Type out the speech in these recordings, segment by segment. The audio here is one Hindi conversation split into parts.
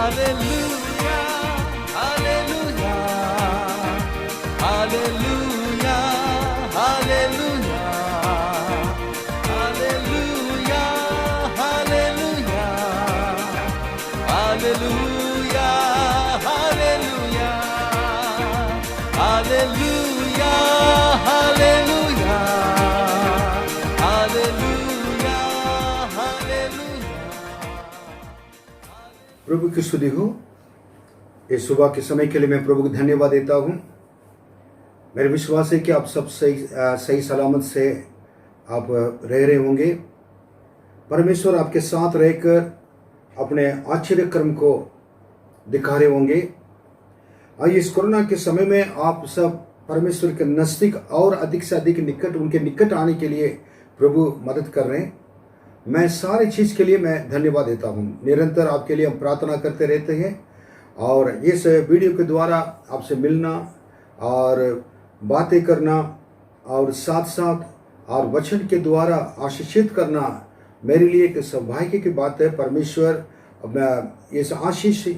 Hallelujah, hallelujah, hallelujah, hallelujah, hallelujah, hallelujah, hallelujah, hallelujah, hallelujah, hallelujah, hallelujah, hallelujah. प्रभु की स्तुति हो। इस सुबह के समय के लिए मैं प्रभु को धन्यवाद देता हूँ। मेरा विश्वास है कि आप सब सही सलामत से आप रह रहे होंगे। परमेश्वर आपके साथ रहकर अपने आश्चर्य कर्म को दिखा रहे होंगे। आज इस कोरोना के समय में आप सब परमेश्वर के नज़दीक और अधिक से अधिक निकट उनके निकट आने के लिए प्रभु मदद कर रहे हैं। मैं सारी चीज़ के लिए मैं धन्यवाद देता हूँ। निरंतर आपके लिए हम प्रार्थना करते रहते हैं और इस वीडियो के द्वारा आपसे मिलना और बातें करना और साथ साथ और वचन के द्वारा आशीषित करना मेरे लिए एक सौभाग्य की बात है। परमेश्वर इस आशीष इस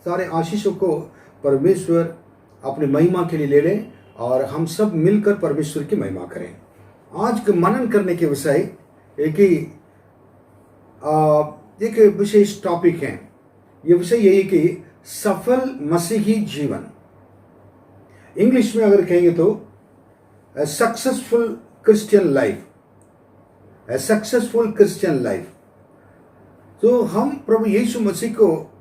सारे आशीषों को परमेश्वर अपनी महिमा के लिए ले लें और हम सब मिलकर परमेश्वर की महिमा करें। आज के मनन करने के विषय एक विशेष टॉपिक है। ये विषय यही कि सफल मसीही जीवन। इंग्लिश में अगर कहेंगे तो successful Christian life, successful Christian life. तो हम प्रभु यीशु मसीह को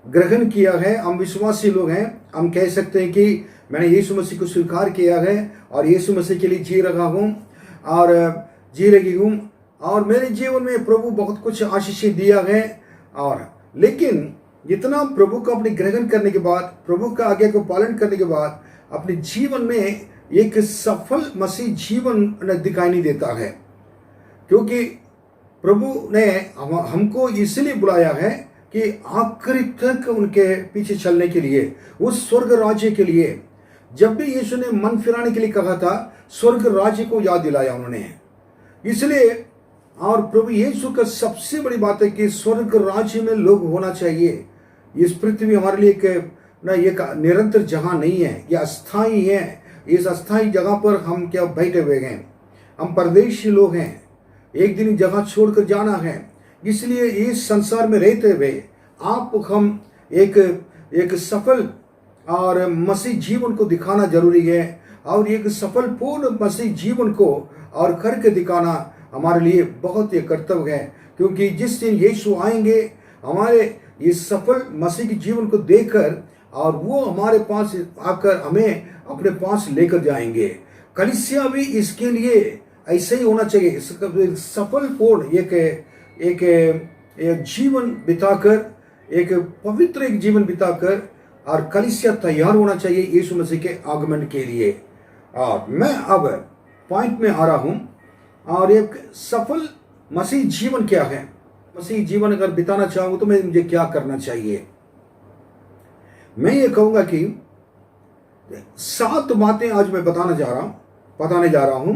ग्रहण किया है, हम विश्वासी लोग हैं। हम कह सकते हैं कि मैंने यीशु मसीह को स्वीकार किया है और यीशु मसीह के लिए जी रहा हूँ और जी रही हूँ और मेरे जीवन में प्रभु बहुत कुछ आशीष दिया है। और लेकिन जितना प्रभु को अपने ग्रहण करने के बाद, प्रभु का आज्ञा को पालन करने के बाद अपने जीवन में एक सफल मसीह जीवन दिखाई नहीं देता है, क्योंकि प्रभु ने हमको इसलिए बुलाया है कि आखिरी तक उनके पीछे चलने के लिए, उस स्वर्ग राज्य के लिए। जब भी यीशु ने मन फिराने के लिए कहा था, स्वर्ग राज्य को याद दिलाया उन्होंने। इसलिए और प्रभु यीशु का सबसे बड़ी बात है कि स्वर्ग राज्य में लोग होना चाहिए। इस पृथ्वी हमारे लिए एक निरंतर जगह नहीं है, यह अस्थायी है। इस अस्थायी जगह पर हम क्या बैठे हुए हैं, हम परदेशी लोग हैं, एक दिन जगह छोड़कर जाना है। इसलिए इस संसार में रहते हुए हम एक सफल और मसीह जीवन को दिखाना जरूरी है और एक सफल पूर्ण मसीह जीवन को और करके दिखाना हमारे लिए बहुत ही कर्तव्य है। क्योंकि जिस दिन यीशु आएंगे हमारे इस सफल मसीह के जीवन को देखकर और वो हमारे पास आकर हमें अपने पास लेकर जाएंगे। कलीसिया भी इसके लिए ऐसे ही होना चाहिए, सफल पूर्ण एक जीवन बिताकर, एक पवित्र एक जीवन बिताकर और कलीसिया तैयार होना चाहिए यीशु मसीह के आगमन के लिए। और मैं अब पॉइंट में आ रहा हूं और एक सफल मसीह जीवन क्या है। मसीह जीवन अगर बिताना चाहूं तो मुझे क्या करना चाहिए। मैं ये कहूंगा कि 7 बातें आज मैं बताने जा रहा हूं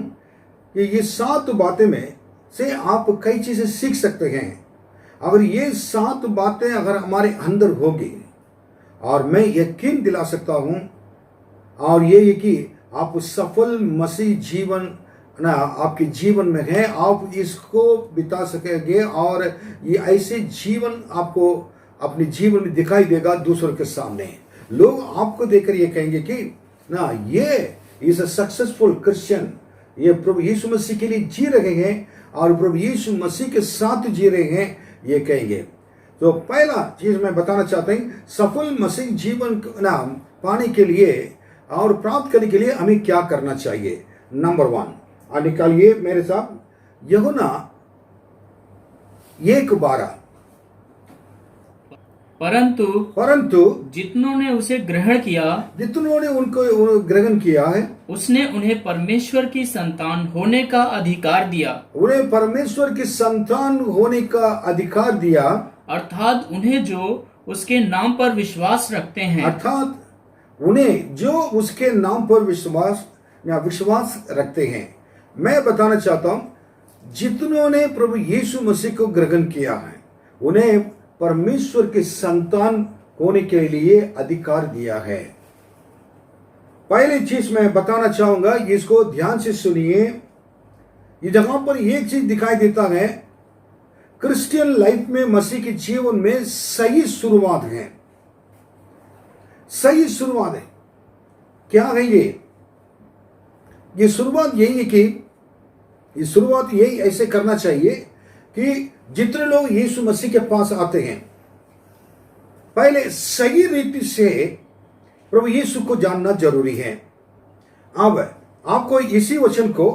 कि ये 7 बातें में से आप कई चीजें सीख सकते हैं। अगर ये 7 बातें अगर हमारे अंदर होगी और मैं यकीन दिला सकता हूं और ये कि आप सफल मसीह जीवन ना आपके जीवन में है, आप इसको बिता सकेंगे और ये ऐसे जीवन आपको अपने जीवन में दिखाई देगा दूसरों के सामने। लोग आपको देखकर ये कहेंगे कि ना ये इज अ सक्सेसफुल क्रिश्चियन, ये प्रभु यीशु मसीह के लिए जी रहे हैं और प्रभु यीशु मसीह के साथ जी रहे हैं, ये कहेंगे। तो पहला चीज मैं बताना चाहता हूं, सफल मसीह जीवन नाम पाने के लिए और प्राप्त करने के लिए हमें क्या करना चाहिए। नंबर 1 और निकालिए मेरे साथ यूहन्ना 1:12। परंतु जितनों ने उसे ग्रहण किया, जितनों ने उनको ग्रहण किया है, उसने उन्हें परमेश्वर की संतान होने का अधिकार दिया। उन्हें परमेश्वर की संतान होने का अधिकार दिया, अर्थात उन्हें जो उसके नाम पर विश्वास रखते हैं। अर्थात उन्हें जो उसके नाम पर विश्वास रखते हैं। मैं बताना चाहता हूं, जितनों ने प्रभु यीशु मसीह को ग्रहण किया है उन्हें परमेश्वर के संतान होने के लिए अधिकार दिया है। पहली चीज मैं बताना चाहूंगा, इसको ध्यान से सुनिए। ये जगह पर एक चीज दिखाई देता है, क्रिश्चियन लाइफ में, मसीह के जीवन में सही शुरुआत है। सही शुरुआत है, क्या है ये शुरुआत यही है कि ये शुरुआत यही ऐसे करना चाहिए कि जितने लोग यीशु मसीह के पास आते हैं, पहले सही रीति से प्रभु यीशु को जानना जरूरी है। अब आपको इसी वचन को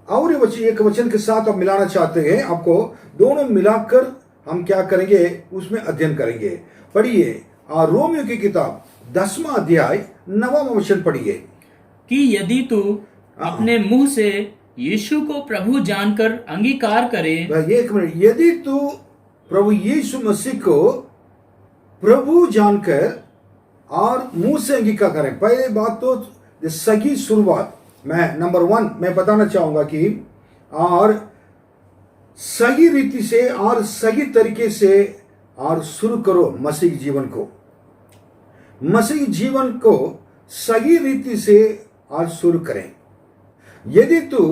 और एक वचन के साथ आप मिलाना चाहते हैं, आपको दोनों मिलाकर हम क्या करेंगे, उसमें अध्ययन करेंगे। पढ़िए रोमियो की किताब 10वां अध्याय 9वां वचन पढ़िए कि यदि तू अपने मुंह से यीशु को प्रभु जानकर अंगीकार करे। एक मिनट, यदि तू प्रभु यीशु मसीह को प्रभु जानकर और मुंह से अंगीकार करें। पहले बात तो सही शुरुआत, मैं नंबर 1 मैं बताना चाहूंगा कि और सही रीति से और सही तरीके से और शुरू करो मसीह जीवन को। मसीह जीवन को सही रीति से और शुरू करें। यदि तू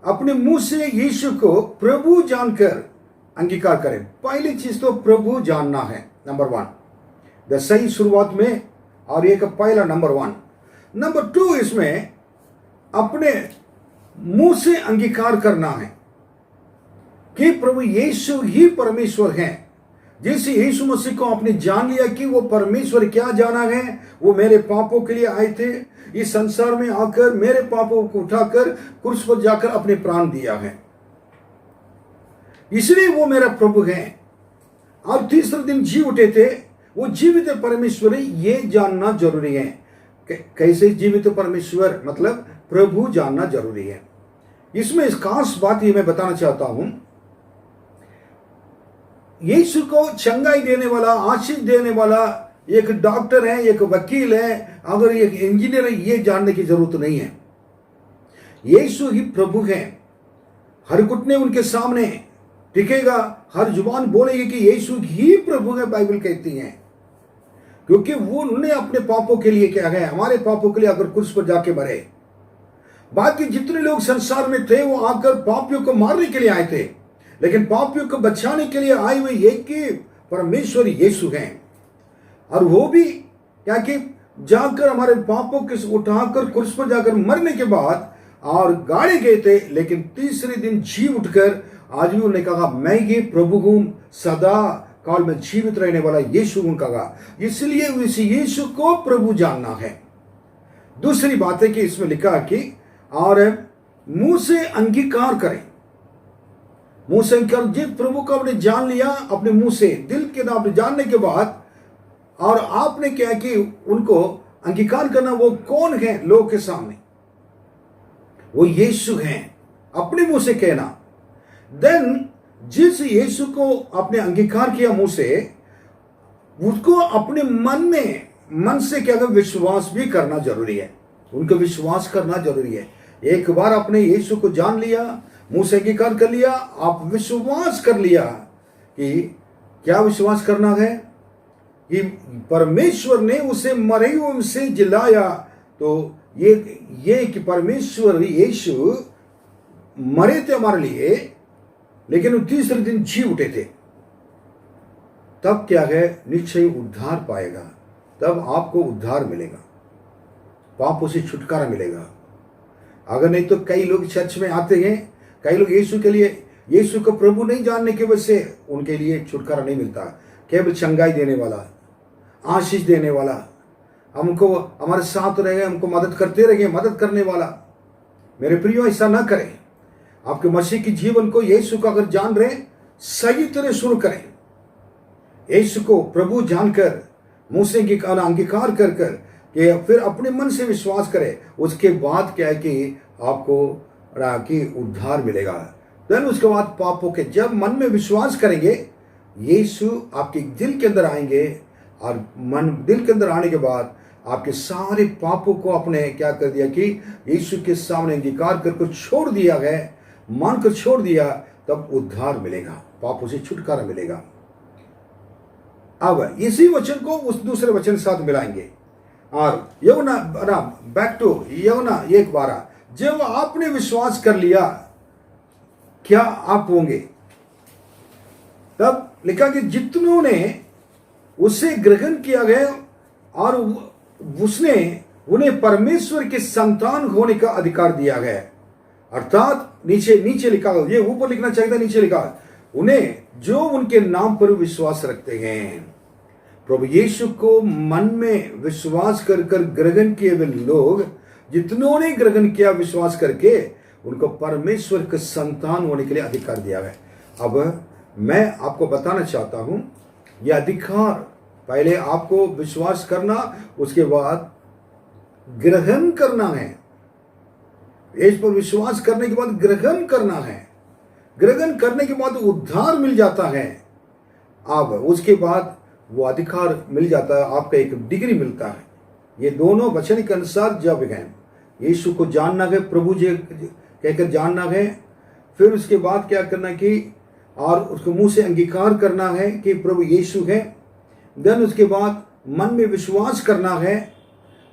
अपने मुंह से यीशु को प्रभु जानकर अंगीकार करें, पहली चीज तो प्रभु जानना है, नंबर 1 सही शुरुआत में, और एक पहला नंबर 1। नंबर 2 इसमें अपने मुंह से अंगीकार करना है कि प्रभु यीशु ही परमेश्वर हैं। जैसे यीशु मसीह को आपने जान लिया कि वो परमेश्वर, क्या जाना है, वो मेरे पापों के लिए आए थे, इस संसार में आकर मेरे पापों को उठाकर क्रूस पर जाकर अपने प्राण दिया है, इसलिए वो मेरा प्रभु है, और तीसरे दिन जी उठे थे, वो जीवित परमेश्वर है, ये जानना जरूरी है। कैसे जीवित परमेश्वर, मतलब प्रभु जानना जरूरी है। इसमें इस खास बात ये मैं बताना चाहता हूं, यीशु को चंगाई देने वाला, आशीष देने वाला एक डॉक्टर है, एक वकील है, अगर एक इंजीनियर है, ये जानने की जरूरत नहीं है। यीशु ही प्रभु है। हर घुटने उनके सामने टिकेगा, हर जुबान बोलेगी कि यीशु ही प्रभु है, बाइबल कहती है, क्योंकि वो उन्होंने अपने पापों के लिए क्या है, हमारे पापों के लिए अगर क्रूस पर जाके मरे। बाकी जितने लोग संसार में थे वो आकर पापियों को मारने के लिए आए थे, लेकिन पापियों को बचाने के लिए आए हुए एक ही परमेश्वर यीशु हैं। और वो भी क्या कि जाकर हमारे पापों के उठाकर क्रूस पर जाकर मरने के बाद और गाड़े गए थे, लेकिन तीसरे दिन जी उठकर आज भी उन्होंने कहा मैं ही प्रभु हूं, सदा काल में जीवित रहने वाला यीशु हूं कहा। इसलिए इस यीशु को प्रभु जानना है। दूसरी बात है कि इसमें लिखा कि और मुंह से अंगीकार करें। मुंह से अंगीकार, जिस प्रभु को आपने जान लिया अपने मुंह से, दिल के नाम जानने के बाद, और आपने क्या कि उनको अंगीकार करना, वो कौन है लोगों के सामने, वो यीशु हैं, अपने मुंह से कहना। देन जिस यीशु को आपने अंगीकार किया मुंह से, उसको अपने मन से क्या विश्वास भी करना जरूरी है। उनको विश्वास करना जरूरी है। एक बार आपने यीशु को जान लिया, मुंह से अंगीकार कर लिया, आप विश्वास कर लिया कि क्या विश्वास करना है कि परमेश्वर ने उसे मरे हुए से जिलाया। तो ये कि परमेश्वर यीशु मरे थे हमारे लिए, लेकिन वो तीसरे दिन जी उठे थे, तब क्या है, निश्चय उद्धार पाएगा। तब आपको उद्धार मिलेगा, पापों से छुटकारा मिलेगा। अगर नहीं तो कई लोग चर्च में आते हैं, कई लोग यीशु के लिए, यीशु को प्रभु नहीं जानने की वजह से उनके लिए छुटकारा नहीं मिलता। केवल चंगाई देने वाला, आशीष देने वाला, हमको हमारे साथ रहेगा, हमको मदद करते रहेंगे, मदद करने वाला। मेरे प्रियो, ऐसा ना करें। आपके मसीह की जीवन को, यीशु को अगर जान रहे, सही तरह शुरू करें। यीशु को प्रभु जानकर मुंह से अंगीकार कर कर कि फिर अपने मन से विश्वास करें। उसके बाद क्या है कि आपको कि उद्धार मिलेगा। देन उसके बाद पापों के, जब मन में विश्वास करेंगे, यीशु आपके दिल के अंदर आएंगे, और दिल के अंदर आने के बाद आपके सारे पापों को आपने क्या कर दिया कि यीशु के सामने अंगीकार करके छोड़ दिया है, मानकर छोड़ दिया, तब उद्धार मिलेगा, पापों से छुटकारा मिलेगा। अब इसी वचन को उस दूसरे वचन के साथ मिलाएंगे। और यौना बैक टू यौना 1:12, जब आपने विश्वास कर लिया क्या आप होंगे? तब लिखा कि जितनों ने उसे ग्रहण किया गया और उसने उन्हें परमेश्वर के संतान होने का अधिकार दिया गया। अर्थात नीचे लिखा, ये ऊपर लिखना चाहिए था, नीचे लिखा, उन्हें जो उनके नाम पर विश्वास रखते हैं। प्रभु यीशु को मन में विश्वास कर ग्रहण किए हुए लोग, जितनों ने ग्रहण किया विश्वास करके, उनको परमेश्वर के संतान होने के लिए अधिकार दिया गया। अब मैं आपको बताना चाहता हूं, यह अधिकार पहले आपको विश्वास करना, उसके बाद ग्रहण करना है। इस पर विश्वास करने के बाद ग्रहण करना है। ग्रहण करने के बाद उद्धार मिल जाता है। अब उसके बाद वो अधिकार मिल जाता है, आपका एक डिग्री मिलता है। ये दोनों वचन के अनुसार जब है यीशु को जानना है, प्रभु जी कहकर जानना है, फिर उसके बाद क्या करना कि और उसको मुंह से अंगीकार करना है कि प्रभु यीशु है। देन उसके बाद मन में विश्वास करना है,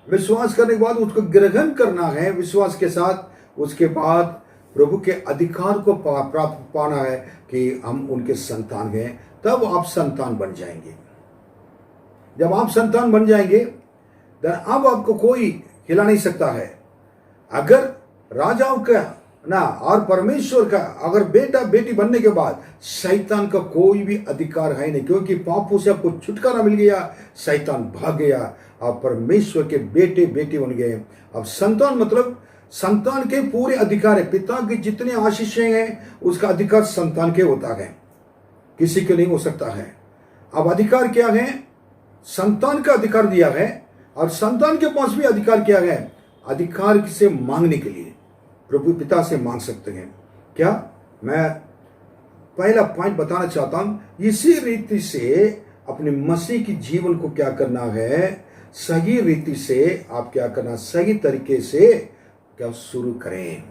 विश्वास करने के बाद उसको ग्रहण करना है विश्वास के साथ। उसके बाद प्रभु के अधिकार को प्राप्त पाना है कि हम उनके संतान हैं। तब आप संतान बन जाएंगे। जब आप संतान बन जाएंगे तो अब आपको कोई हिला नहीं सकता है। अगर राजाओं का ना और परमेश्वर का अगर बेटा बेटी बनने के बाद शैतान का कोई भी अधिकार है नहीं, क्योंकि पापों से आपको छुटकारा मिल गया, शैतान भाग गया, आप परमेश्वर के बेटे बेटी बन गए। अब संतान मतलब संतान के पूरे अधिकार है। पिता की जितनी आशीषें हैं उसका अधिकार संतान के होता है, किसी के नहीं हो सकता है। अब अधिकार क्या है? संतान का अधिकार दिया है और संतान के पास भी अधिकार किया गया है, अधिकार से मांगने के लिए प्रभु पिता से मांग सकते हैं। क्या मैं पहला पॉइंट बताना चाहता हूं, इसी रीति से अपने मसीह की जीवन को क्या करना है, सही रीति से आप क्या करना, सही तरीके से क्या शुरू करें।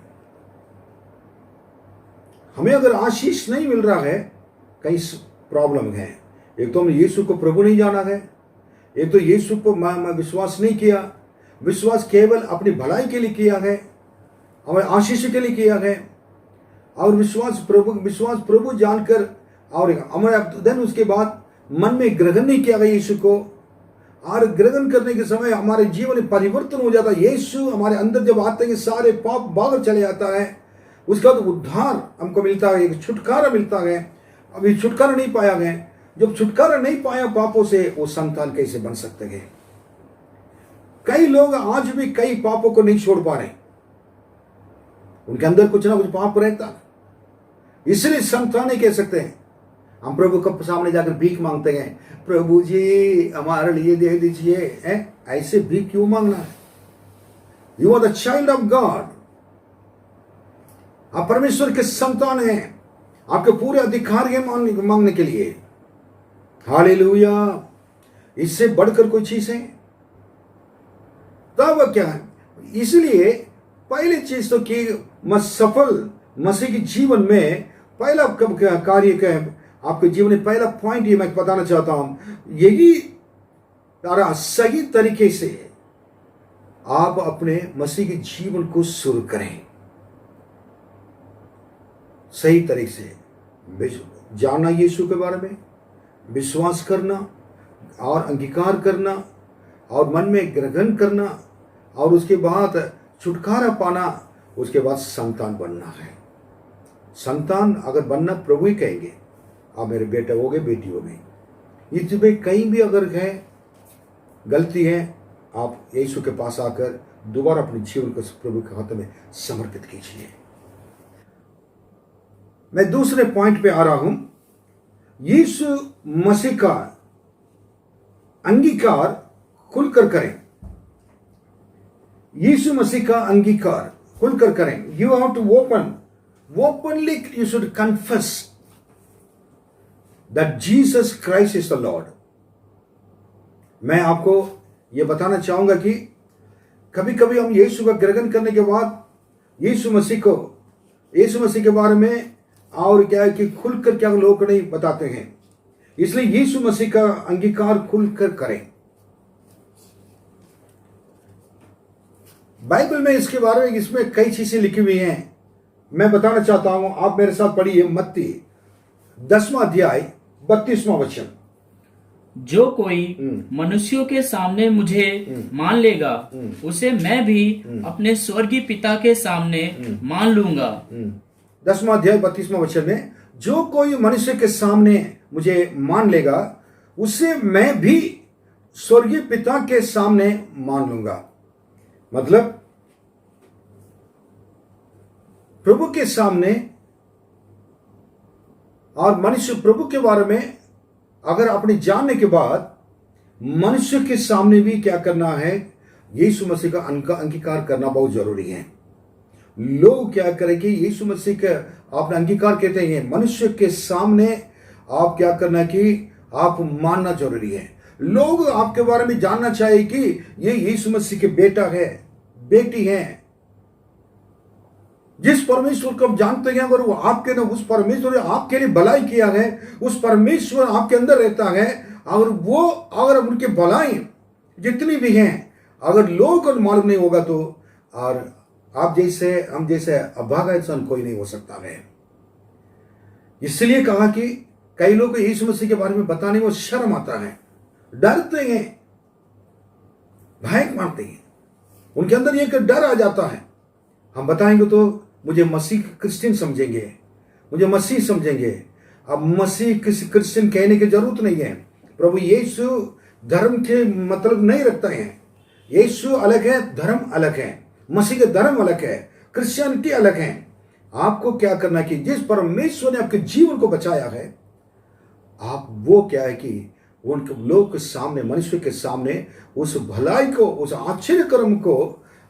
हमें अगर आशीष नहीं मिल रहा है, कई प्रॉब्लम है। एक तो हमने यीशु को प्रभु नहीं जाना है, एक तो यीशु को मैं विश्वास नहीं किया, विश्वास केवल अपनी भलाई के लिए किया है, हमें आशीष के लिए किया है, और विश्वास प्रभु जानकर और हमारे देन उसके बाद मन में ग्रहण नहीं किया गया यीशु को, और ग्रहण करने के समय हमारे जीवन में परिवर्तन हो जाता है। यीशु हमारे अंदर जब आते हैं सारे पाप बाहर चले जाता है, उसके बाद उद्धार हमको मिलता है, एक छुटकारा मिलता है। अभी छुटकारा नहीं पाया गया, जब छुटकारा नहीं पाया पापों से, वो संतान कैसे बन सकते हैं? कई लोग आज भी कई पापों को नहीं छोड़ पा रहे, उनके अंदर कुछ ना कुछ पाप रहता, इसलिए संतान नहीं कह सकते हैं। हम प्रभु के सामने जाकर भीख मांगते हैं, प्रभु जी हमारे लिए दे दीजिए। ऐसे भीख क्यों मांगना है? You are the child of God, आप परमेश्वर के संतान हैं, आपके पूरे अधिकार है मांगने के लिए। हालेलुया, इससे बढ़कर कोई चीज है? तब क्या है? इसलिए पहली चीज तो कि सफल मसीह के जीवन में पहला कार्य क्या है, आपके जीवन में पहला पॉइंट ये मैं बताना चाहता हूं, यही सही तरीके से आप अपने मसीह के जीवन को शुरू करें। सही तरीके से जानना यीशु के बारे में, विश्वास करना और अंगीकार करना और मन में ग्रहण करना, और उसके बाद छुटकारा पाना, उसके बाद संतान बनना है। संतान अगर बनना प्रभु ही कहेंगे, आप मेरे बेटे हो गए, बेटी हो गई। इसमें कहीं भी अगर है गलती है, आप यीशु के पास आकर दोबारा अपने जीवन को प्रभु के हाथ में समर्पित कीजिए। मैं दूसरे पॉइंट पे आ रहा हूं, यीशु मसीह का अंगीकार खुलकर करें। यीशु मसीह का अंगीकार खुलकर करें। You have to openly you should confess that Jesus Christ is the Lord. मैं आपको यह बताना चाहूंगा कि कभी कभी हम यीशु का ग्रहण करने के बाद यीशु मसीह के बारे में और क्या है कि खुलकर क्या लोग नहीं बताते हैं। इसलिए यीशु मसीह का अंगीकार खुलकर करें। बाइबल में इसके बारे में इसमें कई चीजें लिखी हुई हैं, मैं बताना चाहता हूं, आप मेरे साथ पढ़िए मत्ती 10वां अध्याय 32वां वचन। जो कोई मनुष्यों के सामने मुझे मान लेगा उसे मैं भी अपने स्वर्गीय पिता के सामने मान लूंगा। 10वां अध्याय 32वां वचन में, जो कोई मनुष्य के सामने मुझे मान लेगा उसे मैं भी स्वर्गीय पिता के सामने मान लूंगा। मतलब प्रभु के सामने, और मनुष्य प्रभु के बारे में अगर अपने जानने के बाद मनुष्य के सामने भी क्या करना है, यीशु मसीह का अंगीकार करना बहुत जरूरी है। लोग क्या करें कि यीशु मसीह का आपने अंगीकार कहते हैं, मनुष्य के सामने आप क्या करना कि आप मानना जरूरी है। लोग आपके बारे में जानना चाहिए कि ये यीशु मसीह के बेटा है, बेटी है। जिस परमेश्वर को आप जानते हैं, अगर वो आपके ना उस परमेश्वर ने आपके लिए भलाई किया है, उस परमेश्वर आपके अंदर रहता है, अगर उनके भलाई जितनी भी हैं अगर लोगों को मालूम नहीं होगा तो और आप जैसे हम जैसे अभागा इंसान कोई नहीं हो सकता है। इसलिए कहा कि कई लोग यीशु मसीह के बारे में बताने में शर्म आता है, डरते हैं, भय मानते हैं, उनके अंदर एक डर आ जाता है। हम बताएंगे तो मुझे मसीह क्रिश्चियन समझेंगे, मुझे मसीह समझेंगे। अब मसीह किसी क्रिश्चियन कहने की जरूरत नहीं है। प्रभु यीशु धर्म के मतलब नहीं रखता है। यीशु अलग है, धर्म अलग है, मसीह का धर्म अलग है, क्रिश्चियनिटी अलग है। आपको क्या करना कि जिस परमेश्वर ने आपके जीवन को बचाया है, आप वो क्या है कि उनके लोग के सामने, मनुष्य के सामने उस भलाई को, उस आश्चर्य कर्म को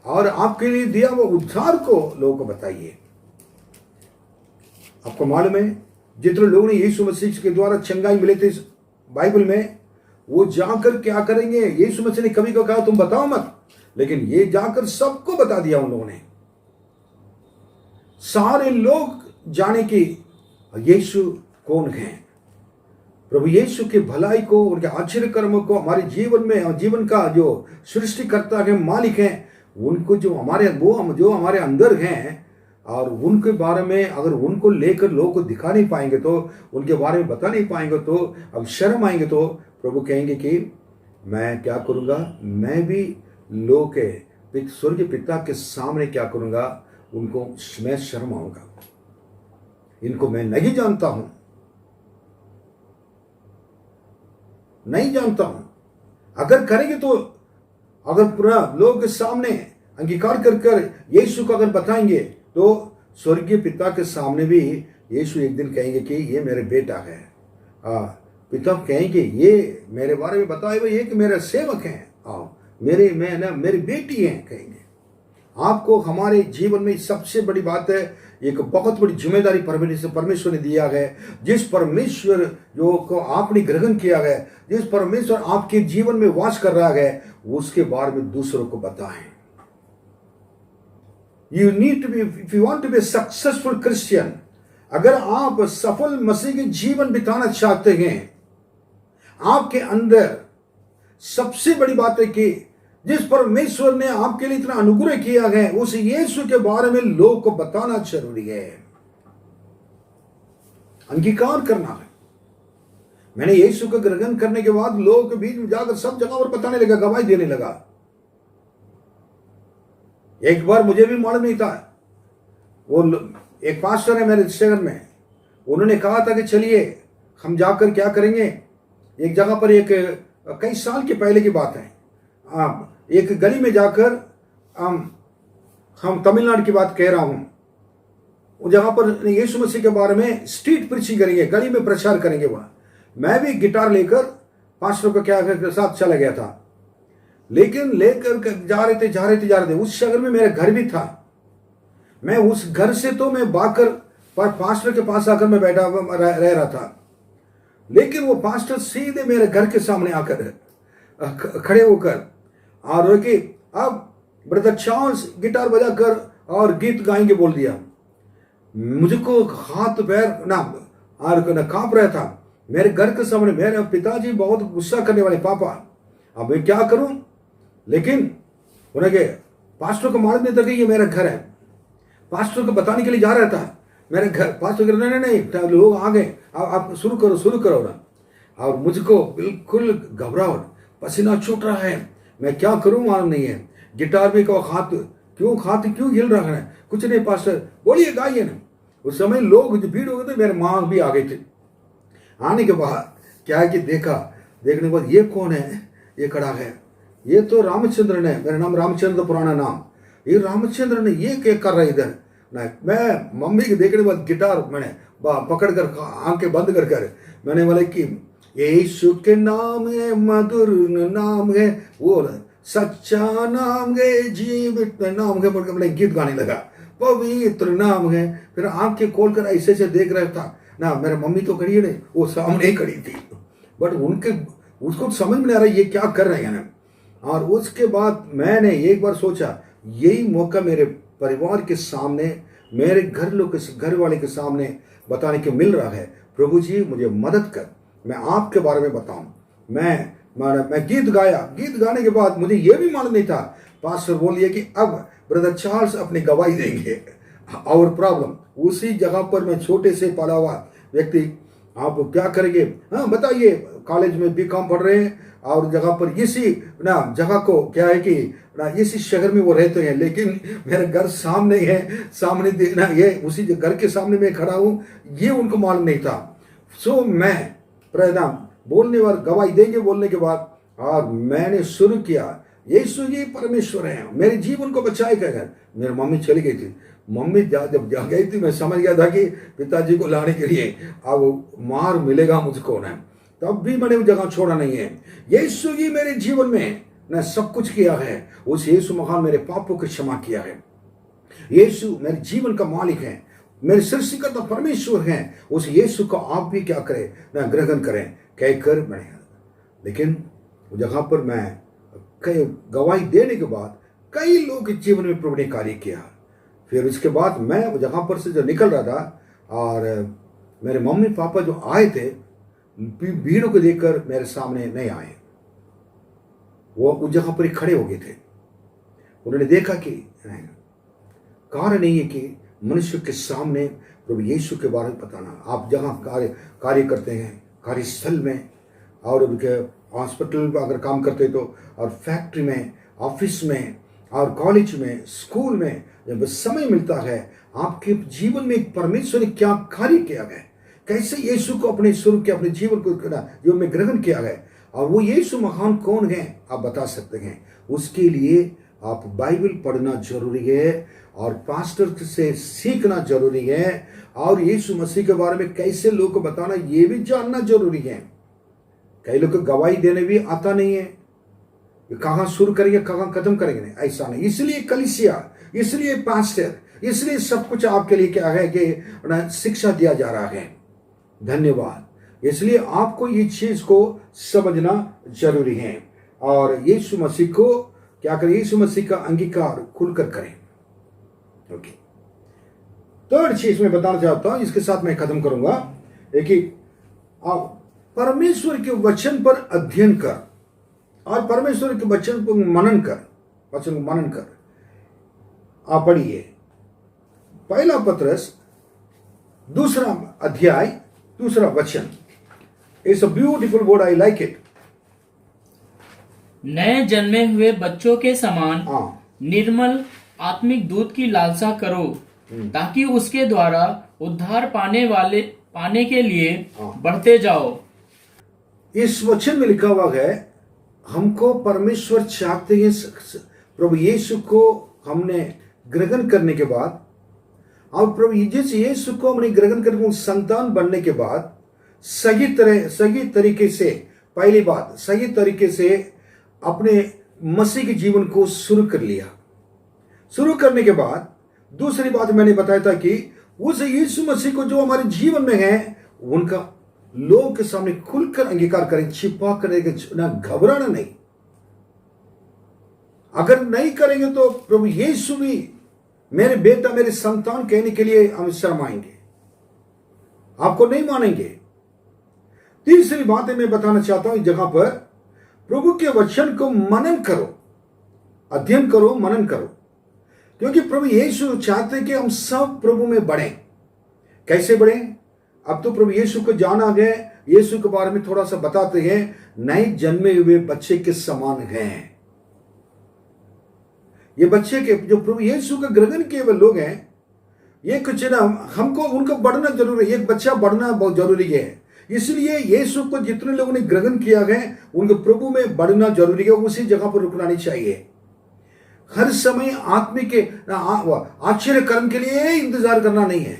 और आपके लिए दिया वो उद्धार को लोगों को बताइए। आपको मालूम है जितने लोगों ने यीशु मसीह के द्वारा चंगाई मिले थे बाइबल में, वो जाकर क्या करेंगे, यीशु मसीह ने कभी को कहा तुम बताओ मत, लेकिन ये जाकर सबको बता दिया उन लोगों ने। सारे लोग जाने कि यीशु कौन है। प्रभु यीशु के भलाई को, उनके आश्चर्य कर्मों को हमारे जीवन में, जीवन का जो सृष्टिकर्ता है, मालिक है, उनको जो हमारे अंदर हैं, और उनके बारे में अगर उनको लेकर लोगों को दिखा नहीं पाएंगे, तो उनके बारे में बता नहीं पाएंगे, तो अब शर्म आएंगे, तो प्रभु कहेंगे कि मैं क्या करूंगा, मैं भी लोग के स्वर्गीय पिता के सामने क्या करूंगा, उनको मैं शर्म आऊंगा, इनको मैं नहीं जानता हूं, नहीं जानता हूं। अगर करेंगे तो, अगर पूरा लोग के सामने अंगीकार कर कर यीशु को अगर बताएंगे, तो स्वर्गीय पिता के सामने भी यीशु एक दिन कहेंगे कि ये मेरे बेटा है। पिता कहेंगे ये मेरे बारे में बताए हुए ये कि मेरे सेवक हैं, मेरी बेटी हैं, कहेंगे। आपको हमारे जीवन में सबसे बड़ी बात है, एक बहुत बड़ी जिम्मेदारी परमेश्वर ने दिया है। जिस परमेश्वर जो को आपने ग्रहण किया है, जिस परमेश्वर आपके जीवन में वास कर रहा है, उसके बारे में दूसरों को बताएं। You need to be, if you want to be a successful Christian, अगर आप सफल मसीह के जीवन बिताना चाहते हैं, आपके अंदर सबसे बड़ी बात है कि जिस परमेश्वर ने आपके लिए इतना अनुग्रह किया है, उस यीशु के बारे में लोग को बताना जरूरी है, अंगीकार करना है। मैंने यीशु को ग्रहण करने के बाद लोगों के बीच में जाकर सब जगह पर बताने लगा, गवाही देने लगा। एक बार मुझे भी मालूम नहीं था, वो एक पास्टर है मेरे शहर में, उन्होंने कहा था कि चलिए हम जाकर क्या करेंगे, एक जगह पर, एक कई साल के पहले की बात है, एक गली में जाकर हम तमिलनाडु की बात कह रहा हूं, उस जगह पर यीशु मसीह के बारे में स्ट्रीट प्रीचिंग करेंगे, गली में प्रचार करेंगे। वहां मैं भी गिटार लेकर पास्टर को क्या के साथ चला गया था, लेकिन लेकर जा रहे थे। उस शहर में मेरा घर भी था। मैं उस घर से तो मैं भागकर पास्टर के पास आकर मैं बैठा रह रहा था, लेकिन वो पास्टर सीधे मेरे घर के सामने आकर खड़े होकर और कि अब ब्रदर चार्ल्स गिटार बजाकर और गीत गाएंगे बोल दिया। मुझको हाथ पैर ना कांप रहा था। मेरे घर के सामने मेरे पिताजी बहुत गुस्सा करने वाले, पापा अब मैं क्या करूं, लेकिन उन्हें पास्टर को मालूम नहीं था कि ये मेरा घर है। पास्टर को बताने के लिए जा रहा था मेरे घर, पास्टर कह नहीं नहीं लोग आ गए, आप शुरू करो ना। और मुझको बिल्कुल घबराहट, पसीना छूट रहा है, मैं क्या करूं मालूम नहीं है। गिटार भी को हाथ क्यों हिल रहा है, कुछ नहीं पास्टर बोलिए गाइए ना। उस समय लोग जो भीड़ हो गए थे, मेरे माँ भी आ गए थे। आने के बाद क्या है कि देखने के बाद ये कौन है, ये खड़ा है, ये तो रामचंद्र ने, मेरा नाम रामचंद्र पुराना नाम, ये रामचंद्र ने ये क्या कर रहा है इधर। मैं मम्मी के देखने के बाद गिटार मैंने पकड़ कर आंखें बंद कर मैंने बोला कि यीशु के नाम है मधुर नाम है, वो सच्चा नाम है, जीवित नाम है, पढ़कर मैंने गीत गाने लगा, पवित्र नाम है। फिर आंखें खोलकर ऐसे से देख रहा था ना, मेरा मम्मी तो खड़ी है नहीं, वो सामने ही खड़ी थी, बट उसको समझ में नहीं आ रहा ये क्या कर रहे हैं ना। और उसके बाद मैंने एक बार सोचा यही मौका मेरे परिवार के सामने, मेरे घर वाले के सामने बताने के मिल रहा है। प्रभु जी मुझे मदद कर, मैं आपके बारे में बताऊं। मैं गीत गाया, गीत गाने के बाद मुझे यह भी मालूम नहीं था, पास्टर बोलिए कि अब ब्रदर चार्ल्स अपनी गवाही देंगे। और प्रॉब्लम उसी जगह पर मैं छोटे से पढ़ा हुआ व्यक्ति, आप क्या करेंगे, हाँ बताइए, कॉलेज में बीकॉम पढ़ रहे हैं और जगह पर इसी ना जगह को क्या है कि ना इसी शहर में वो रहते हैं, लेकिन मेरा घर सामने है, सामने देखना ये उसी घर के सामने मैं खड़ा हूं, ये उनको मालूम नहीं था। सो मैं प्रणाम बोलने वाले गवाही देंगे बोलने के बाद, और मैंने शुरू किया यीशु जी परमेश्वर है, मेरे जीवन को बचाए कर। मेरी मम्मी चली गई थी, मम्मी जब जा गई थी मैं समझ गया था कि पिताजी को लाने के लिए अब मार मिलेगा मुझको ना, तब भी मैंने वो जगह छोड़ा नहीं है। यीशु जी मेरे जीवन में ने सब कुछ किया है, उस यीशु महान मेरे पापों को क्षमा किया है। यीशु मेरे जीवन का मालिक है, मेरे सृष्टिकर्ता परमेश्वर हैं। उस यीशु को आप भी क्या करें ना, ग्रहण करें कहकर मैंने, लेकिन वो जगह पर मैं कई गवाही देने के बाद कई लोग के जीवन में प्रभु ने कार्य किया। फिर उसके बाद मैं वो जगह पर से जो निकल रहा था, और मेरे मम्मी पापा जो आए थे भीड़ को देखकर मेरे सामने नहीं आए, वो उस जगह पर ही खड़े हो गए थे। उन्होंने देखा कि कारण नहीं है कि मनुष्य के सामने प्रभु यीशु के बारे में बताना। आप जहाँ कार्य करते हैं, कार्यस्थल में और उनके हॉस्पिटल में अगर काम करते तो, और फैक्ट्री में, ऑफिस में और कॉलेज में, स्कूल में, जब समय मिलता है आपके जीवन में परमेश्वर ने क्या कार्य किया है, कैसे यीशु को अपने शुरू के अपने जीवन को जीवन में ग्रहण किया है, और वो यीशु महान कौन है आप बता सकते हैं। उसके लिए आप बाइबल पढ़ना जरूरी है और पास्टर से सीखना जरूरी है, और यीशु मसीह के बारे में कैसे लोगों को बताना ये भी जानना जरूरी है। कई लोग को गवाही देने भी आता नहीं है, कहाँ शुरू करेंगे कहाँ खत्म करेंगे, नहीं ऐसा नहीं। इसलिए कलीसिया, इसलिए पास्टर, इसलिए सब कुछ आपके लिए क्या है कि शिक्षा दिया जा रहा है। धन्यवाद। इसलिए आपको ये चीज को समझना जरूरी है, और यीशु मसीह को क्या करें, यीशु मसीह का अंगीकार खुलकर करें। ओके, थर्ड चीज मैं बताना चाहता हूं, इसके साथ मैं खत्म करूंगा, कि आप परमेश्वर के वचन पर अध्ययन कर और परमेश्वर के वचन पर मनन कर। आप पढ़िए पहला पत्रस 2 अध्याय 2 वचन। It's a beautiful word, I like it. नए जन्मे हुए बच्चों के समान निर्मल आत्मिक दूध की लालसा करो, ताकि उसके द्वारा उद्धार पाने के लिए बढ़ते जाओ। इस वचन में लिखा हुआ है, हमको परमेश्वर चाहते हैं प्रभु यीशु को हमने ग्रहण करने के बाद, और प्रभु यीशु को हमने ग्रहण करके संतान बनने के बाद सही तरीके से, पहली बात सही तरीके से अपने मसीह के जीवन को शुरू कर लिया। शुरू करने के बाद दूसरी बात मैंने बताया था कि उस यीशु मसीह को जो हमारे जीवन में है उनका लोगों के सामने खुलकर अंगीकार करें, छिपा करने के ना घबराना नहीं। अगर नहीं करेंगे तो प्रभु यीशु भी मेरे बेटा मेरे संतान कहने के लिए हम शर्माएंगे, आपको नहीं मानेंगे। तीसरी बात मैं बताना चाहता हूं इस जगह पर, प्रभु के वचन को मनन करो, अध्ययन करो, मनन करो, क्योंकि प्रभु यीशु चाहते हैं कि हम सब प्रभु में बढ़ें। कैसे बढ़ें? अब तो प्रभु यीशु को जाना गया, यीशु के बारे में थोड़ा सा बताते हैं, नए जन्मे हुए बच्चे के समान हैं। ये बच्चे के जो प्रभु यीशु का ग्रहण किए हुए लोग हैं, ये कुछ ना हमको उनको बढ़ना जरूरी है, एक बच्चा बढ़ना बहुत जरूरी है। इसलिए यीशु को जितने लोगों ने ग्रहण किया है उनको प्रभु में बढ़ना जरूरी है, उसी जगह पर रुकना नहीं चाहिए। हर समय आत्मिक आश्चर्य कर्म के लिए इंतजार करना नहीं है।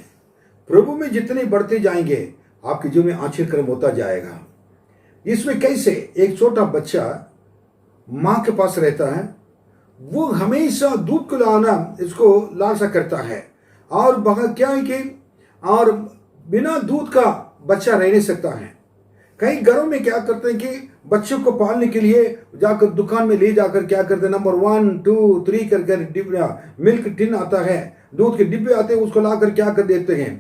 प्रभु में जितने बढ़ते जाएंगे आपके जीवन में आश्चर्य कर्म होता जाएगा। इसमें कैसे? एक छोटा बच्चा मां के पास रहता है, वो हमेशा दूध को लाना इसको लालसा करता है, और बगैर क्या है कि और बिना दूध का बच्चा रह नहीं सकता है। कई घरों में क्या करते हैं कि बच्चों को पालने के लिए जाकर दुकान में ले जाकर क्या करते हैं, नंबर 1 2 3 करके मिल्क टिन आता है, दूध के डिब्बे आते हैं, उसको लाकर क्या कर देते हैं।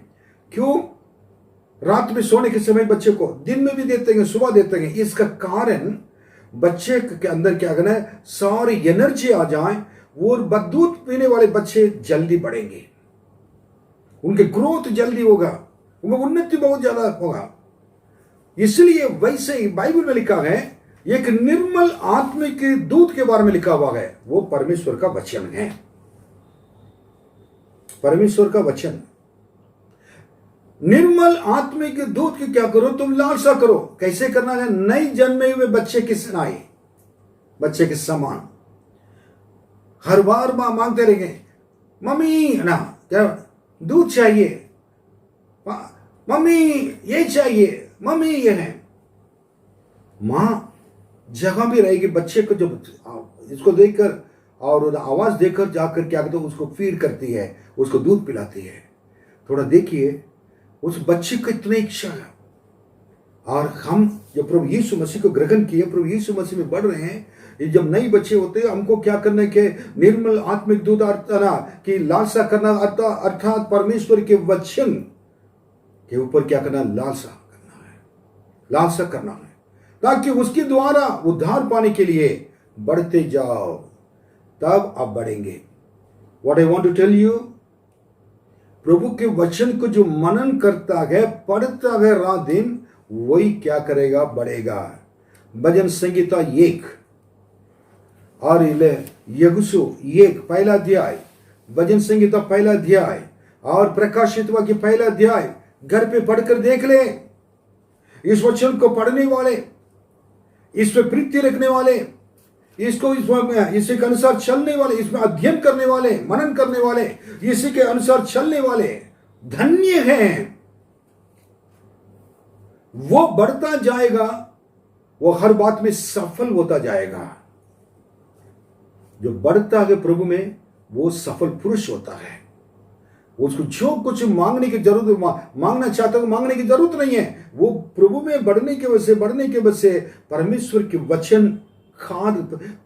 क्यों? रात में सोने के समय बच्चे को, दिन में भी देते हैं, सुबह देते हैं। इसका कारण बच्चे के अंदर क्या करना है, सारी एनर्जी आ जाए, वो दूध पीने वाले बच्चे जल्दी बढ़ेंगे, उनके ग्रोथ जल्दी होगा, उनकी उन्नति बहुत ज्यादा होगा। इसलिए वैसे ही बाइबल में लिखा है, एक निर्मल आत्मिक दूध के बारे में लिखा हुआ है, वो परमेश्वर का वचन है। परमेश्वर का वचन निर्मल आत्मिक दूध की क्या करो, तुम लालसा करो। कैसे करना है? नई जन्मे हुए बच्चे के सनाई, बच्चे के समान। हर बार मां मांगते रहेंगे, मम्मी ना क्या दूध चाहिए, मम्मी ये चाहिए, मम्मी ये है। मां जगह भी रहेगी बच्चे को, जब इसको देखकर और आवाज देकर जाकर क्या कहते, उसको फीड करती है, उसको दूध पिलाती है। थोड़ा देखिए उस बच्चे को इतनी इच्छा है। और हम जब प्रभु यीशु मसीह को ग्रहण किए, प्रभु यीशु मसीह में बढ़ रहे हैं, ये जब नए बच्चे होते हैं, हमको क्या करना है कि निर्मल आत्मिक दूध की लालसा करना, अर्थात परमेश्वर के वचन के ऊपर क्या करना, लालसा करना है, ताकि उसके द्वारा उद्धार पाने के लिए बढ़ते जाओ, तब आप बढ़ेंगे। What I want to tell you, प्रभु के वचन को जो मनन करता है, पढ़ता है रात दिन, वही क्या करेगा, बढ़ेगा। भजन संगीता 1 और यगुसु 1 पहला अध्याय, भजन संगीता पहला अध्याय और प्रकाशित वाक्य पहला अध्याय घर पे पढ़कर देख ले। इस वचन को पढ़ने वाले, इस पे प्रीति रखने वाले, इसको इसी के अनुसार चलने वाले, इसमें अध्ययन करने वाले, मनन करने वाले, इसी के अनुसार चलने वाले धन्य हैं। वो बढ़ता जाएगा, वो हर बात में सफल होता जाएगा। जो बढ़ता है प्रभु में, वो सफल पुरुष होता है। उसको जो कुछ मांगने की जरूरत, मांगना चाहता है, मांगने की जरूरत नहीं है। वो प्रभु में बढ़ने की वजह से परमेश्वर के वचन खाद,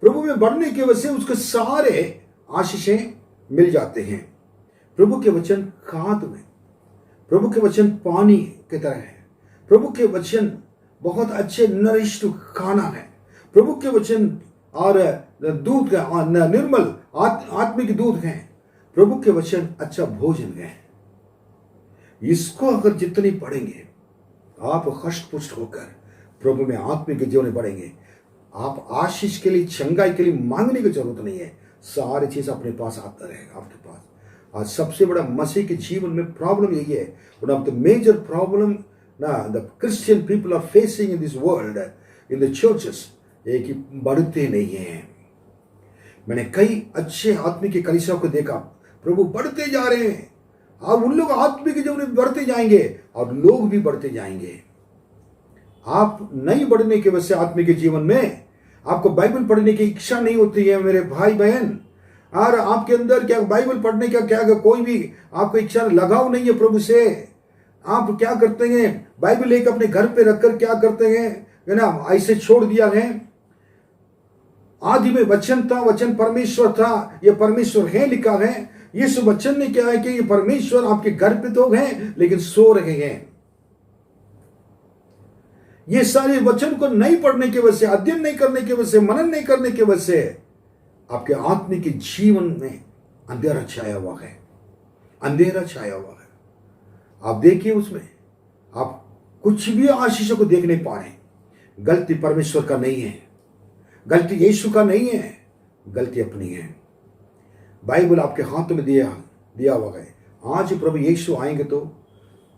प्रभु में बढ़ने की वजह से उसके सारे आशीषें मिल जाते हैं। प्रभु के वचन खाद में, प्रभु के वचन पानी की तरह है। प्रभु के वचन बहुत अच्छे नरिष्ट खाना है। प्रभु के वचन और दूध का निर्मल आत्मिक दूध है। प्रभु के वचन अच्छा भोजन है। इसको अगर जितनी पढ़ेंगे, आप हष्ट पुष्ट होकर प्रभु में आत्मिक जीवन में बढ़ेंगे। आप आशीष के लिए, चंगाई के लिए मांगने की जरूरत नहीं है, सारी चीज अपने पास आता रहेगा आपके पास। आज सबसे बड़ा मसीह के जीवन में प्रॉब्लम यही है, one of the major problem ना the Christian people are facing in this world, in the churches, ये कि बढ़ते नहीं हैं। मैंने कई अच्छे आत्मिक कलीसिया को देखा, प्रभु बढ़ते जा रहे हैं, और उन लोग आत्मिक जीवन में बढ़ते जाएंगे और लोग भी बढ़ते जाएंगे। आप नहीं बढ़ने की वजह से आत्मिक जीवन में आपको बाइबल पढ़ने की इच्छा नहीं होती है मेरे भाई बहन, और आपके अंदर क्या बाइबल पढ़ने का क्या कोई भी आपको इच्छा लगाव नहीं है प्रभु से। आप क्या करते हैं, बाइबल एक अपने घर पे रखकर क्या करते हैं, है ना, ऐसे छोड़ दिया है। आदि में वचन था, वचन परमेश्वर था, ये परमेश्वर है लिखा है। इस वचन ने क्या है कि ये परमेश्वर आपके घर पे तो हैं लेकिन सो रहे हैं। ये सारे वचन को नहीं पढ़ने की वजह से, अध्ययन नहीं करने की वजह से, मनन नहीं करने की वजह से आपके आत्मिक जीवन में अंधेरा छाया हुआ है, अंधेरा छाया हुआ है। आप देखिए उसमें आप कुछ भी आशीषों को देख नहीं पा रहे। गलती परमेश्वर का नहीं है, गलती यीशु का नहीं है, गलती अपनी है। बाइबल आपके हाथों में दिया हुआ है। आज प्रभु यीशु आएंगे तो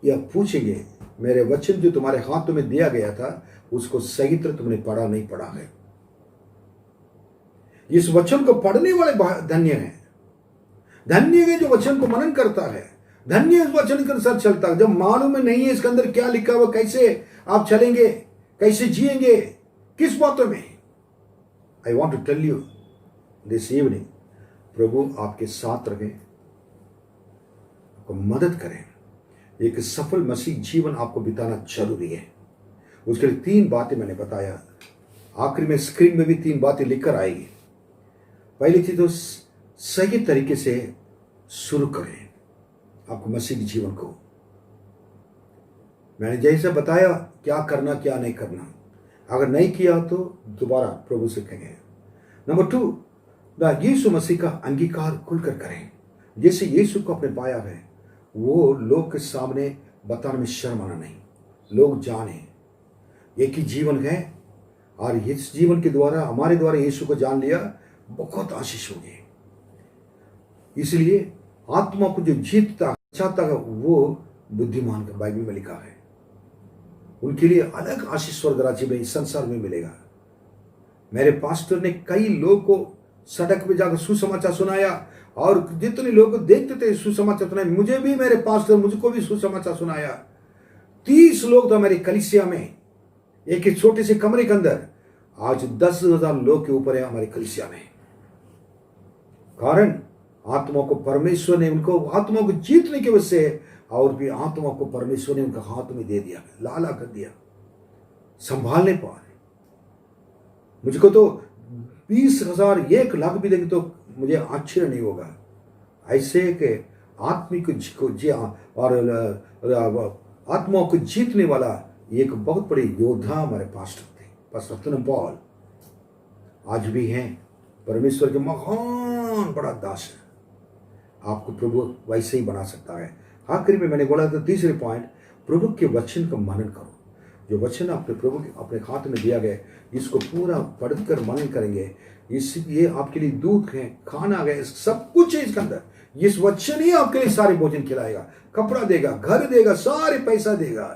यह पूछेंगे, मेरे वचन जो तुम्हारे हाथों में दिया गया था उसको सही तरह तुमने पढ़ा नहीं पढ़ा है। इस वचन को पढ़ने वाले धन्य हैं, धन्य है जो वचन को मनन करता है, धन्य इस वचन के अनुसार चलता है। जब मालूम नहीं है इसके अंदर क्या लिखा हुआ, कैसे आप चलेंगे, कैसे जिएंगे, किस बातों में। I want to tell you this evening, प्रभु आपके साथ रहे, आपको मदद करें। एक सफल मसीह जीवन आपको बिताना जरूरी है। उसके लिए 3 बातें मैंने बताया, आखिरी में स्क्रीन में भी 3 बातें लिखकर आएगी। पहली चीज तो सही तरीके से शुरू करें आपको मसीह जीवन को। मैंने जैसे बताया क्या करना क्या नहीं करना, अगर नहीं किया तो दोबारा प्रभु से कहें। नंबर 2, यीशु मसीह का अंगीकार खुलकर करें। जैसे यीशु को आपने पाया है वो लोग के सामने बताने में शर्म आना नहीं, लोग जाने एक ही जीवन है और इस जीवन के द्वारा हमारे द्वारा यीशु को जान लिया, बहुत आशीष होगी। इसलिए आत्मा को जो जीतता चाहता है वो बुद्धिमान का बाइबल में लिखा है, उनके लिए अलग आशीष स्वर्ग राज्य में इस संसार में मिलेगा। मेरे पास्टर ने कई लोग को सड़क पे जाकर सुसमाचार सुनाया और जितने लोग देखते थे सुसमाचार सुनाया, मुझे भी मेरे पास्टर मुझको भी सुसमाचार सुनाया। 30 लोग तो मेरी कलीसिया में, एक छोटे से कमरे के अंदर, आज 10,000 लोग के ऊपर है हमारी कलीसिया में। कारण आत्मा को परमेश्वर ने उनको आत्मा को जीतने की वजह से, और भी आत्मा को परमेश्वर ने उनका हाथ में दे दिया, लाला कर दिया, संभालने पा रहे। मुझको तो 20,000 1 लाख भी देंगे तो मुझे आश्चर्य नहीं होगा। ऐसे कि आत्मिक और आत्मा को जीतने वाला एक बहुत बड़े योद्धा हमारे पास्टर थे, पास्टर रत्न पॉल, आज भी हैं। परमेश्वर के महान बड़ा दास है, आपको प्रभु वैसे ही बना सकता है। आखिरी में मैंने बोला था 3रे पॉइंट, प्रभु के वचन का मनन करो। जो वचन आपने प्रभु के अपने हाथ में दिया गया, इसको पूरा पढ़कर मनन करेंगे। ये आपके लिए दूध है, खाना है, सब कुछ है इसके अंदर। इस वचन ही आपके लिए सारे भोजन खिलाएगा, कपड़ा देगा, घर देगा, सारे पैसा देगा।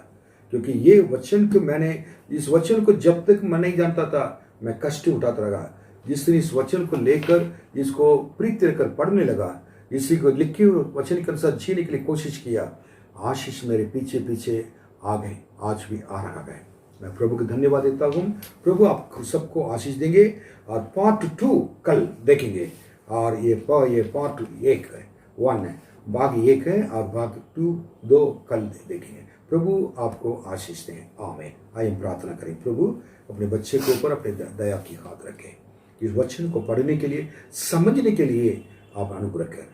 क्योंकि ये वचन को मैंने, इस वचन को जब तक मैं नहीं जानता था मैं कष्ट उठाता रहा। जिस दिन इस वचन को लेकर इसको प्रीति कर पढ़ने लगा, इसी को लिखे हुए वचन के अनुसार जीने के लिए कोशिश किया, आशीष मेरे पीछे पीछे आ गए, आज भी आ रहा है। मैं प्रभु को धन्यवाद देता हूँ। प्रभु आप सबको आशीष देंगे। और पार्ट 2 कल देखेंगे, और ये पार्ट 1 है, 1 है, भाग 1 है, और भाग 2 कल देखेंगे। प्रभु आपको आशीष दें, आमीन। आइए प्रार्थना करें। प्रभु अपने बच्चे के ऊपर अपने दया की हाथ रखें। इस वचन को पढ़ने के लिए, समझने के लिए आप अनुग्रह करें।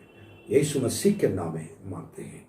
यीशु मसीह के नाम में मांगते हैं।